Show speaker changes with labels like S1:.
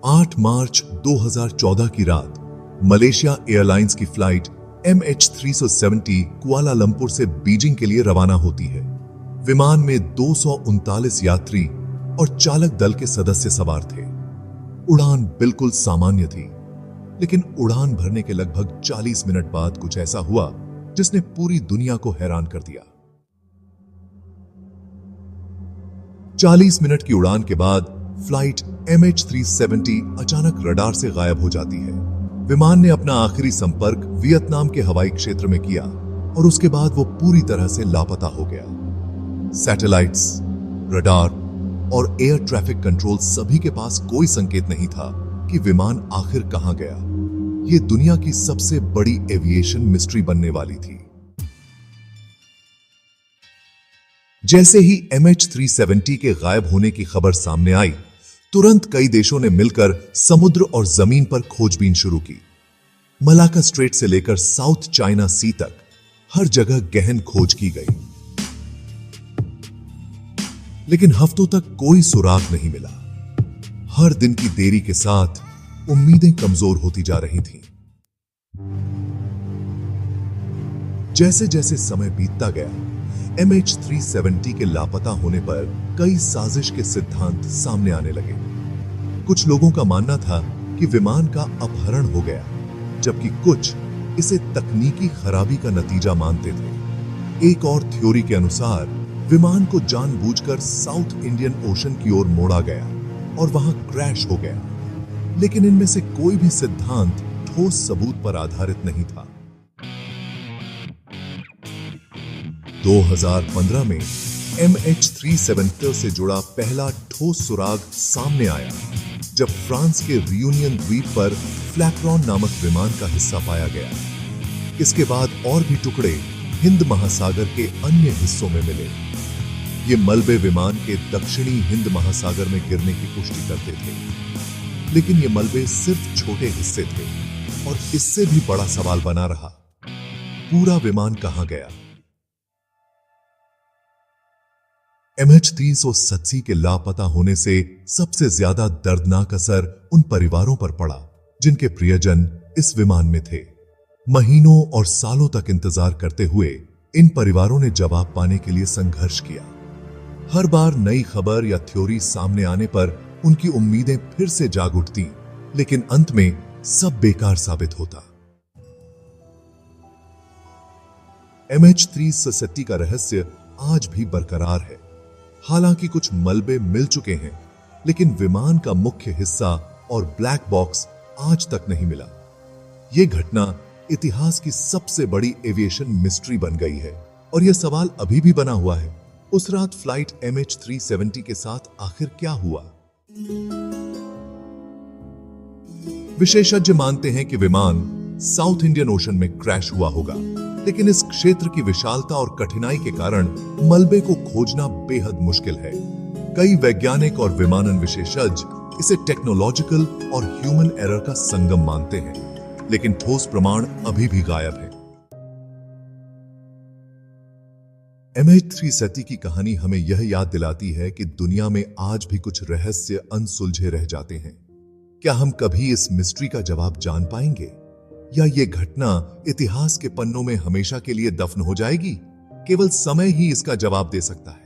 S1: 8 मार्च 2014 की रात Malaysia airlines की फ्लाइट MH370 कुआलालंपुर से बीजिंग के लिए रवाना होती है। विमान में 239 यात्री और चालक दल के सदस्य सवार थे। उड़ान बिल्कुल सामान्य थी, लेकिन उड़ान भरने के लगभग 40 मिनट बाद कुछ ऐसा हुआ जिसने पूरी दुनिया को हैरान कर दिया। 40 मिनट की उड़ान के बाद फ्लाइट MH370 अचानक रडार से गायब हो जाती है। विमान ने अपना आखिरी संपर्क वियतनाम के हवाई क्षेत्र में किया और उसके बाद वो पूरी तरह से लापता हो गया। सैटेलाइट्स, रडार और एयर ट्रैफिक कंट्रोल सभी के पास कोई संकेत नहीं था कि विमान आखिर कहां गया। ये दुनिया की सबसे बड़ी एविएशन मिस्ट्री बनने वाली थी। जैसे ही MH370 के गायब होने की खबर सामने आई, तुरंत कई देशों ने मिलकर समुद्र और जमीन पर खोजबीन शुरू की। मलाक्का स्ट्रेट से लेकर साउथ चाइना सी तक हर जगह गहन खोज की गई, लेकिन हफ्तों तक कोई सुराग नहीं मिला। हर दिन की देरी के साथ उम्मीदें कमजोर होती जा रही थीं। जैसे जैसे समय बीतता गया, MH370 के लापता होने पर कई साजिश के सिद्धांत सामने आने लगे। कुछ लोगों का मानना था कि विमान का अपहरण हो गया, जबकि कुछ इसे तकनीकी खराबी का नतीजा मानते थे। एक और थ्योरी के अनुसार विमान को जानबूझकर साउथ इंडियन ओशन की ओर मोड़ा गया और वहां क्रैश हो गया, लेकिन इनमें से कोई भी सिद्धांत ठोस सबूत पर आधारित नहीं था। 2015 में MH370 से जुड़ा पहला ठोस सुराग सामने आया, जब फ्रांस के रियूनियन द्वीप पर फ्लैकरॉन नामक विमान का हिस्सा पाया गया। इसके बाद और भी टुकड़े हिंद महासागर के अन्य हिस्सों में मिले। ये मलबे विमान के दक्षिणी हिंद महासागर में गिरने की पुष्टि करते थे, लेकिन ये मलबे सिर्फ छोटे हिस्से थे और इससे भी बड़ा सवाल बना रहा, पूरा विमान कहां गया। MH370 के लापता होने से सबसे ज्यादा दर्दनाक असर उन परिवारों पर पड़ा जिनके प्रियजन इस विमान में थे। महीनों और सालों तक इंतजार करते हुए इन परिवारों ने जवाब पाने के लिए संघर्ष किया। हर बार नई खबर या थ्योरी सामने आने पर उनकी उम्मीदें फिर से जाग उठती, लेकिन अंत में सब बेकार साबित होता। MH370 का रहस्य आज भी बरकरार है। हालांकि कुछ मलबे मिल चुके हैं, लेकिन विमान का मुख्य हिस्सा और ब्लैक बॉक्स आज तक नहीं मिला। यह घटना इतिहास की सबसे बड़ी एविएशन मिस्ट्री बन गई है और यह सवाल अभी भी बना हुआ है, उस रात फ्लाइट MH370 के साथ आखिर क्या हुआ। विशेषज्ञ मानते हैं कि विमान साउथ इंडियन ओशन में क्रैश हुआ होगा, लेकिन इस क्षेत्र की विशालता और कठिनाई के कारण मलबे को खोजना बेहद मुश्किल है। कई वैज्ञानिक और विमानन विशेषज्ञ इसे टेक्नोलॉजिकल और ह्यूमन एरर का संगम मानते हैं, लेकिन ठोस प्रमाण अभी भी गायब है। MH370 की कहानी हमें यह याद दिलाती है कि दुनिया में आज भी कुछ रहस्य अनसुलझे रह जाते हैं। क्या हम कभी इस मिस्ट्री का जवाब जान पाएंगे, या ये घटना इतिहास के पन्नों में हमेशा के लिए दफन हो जाएगी? केवल समय ही इसका जवाब दे सकता है।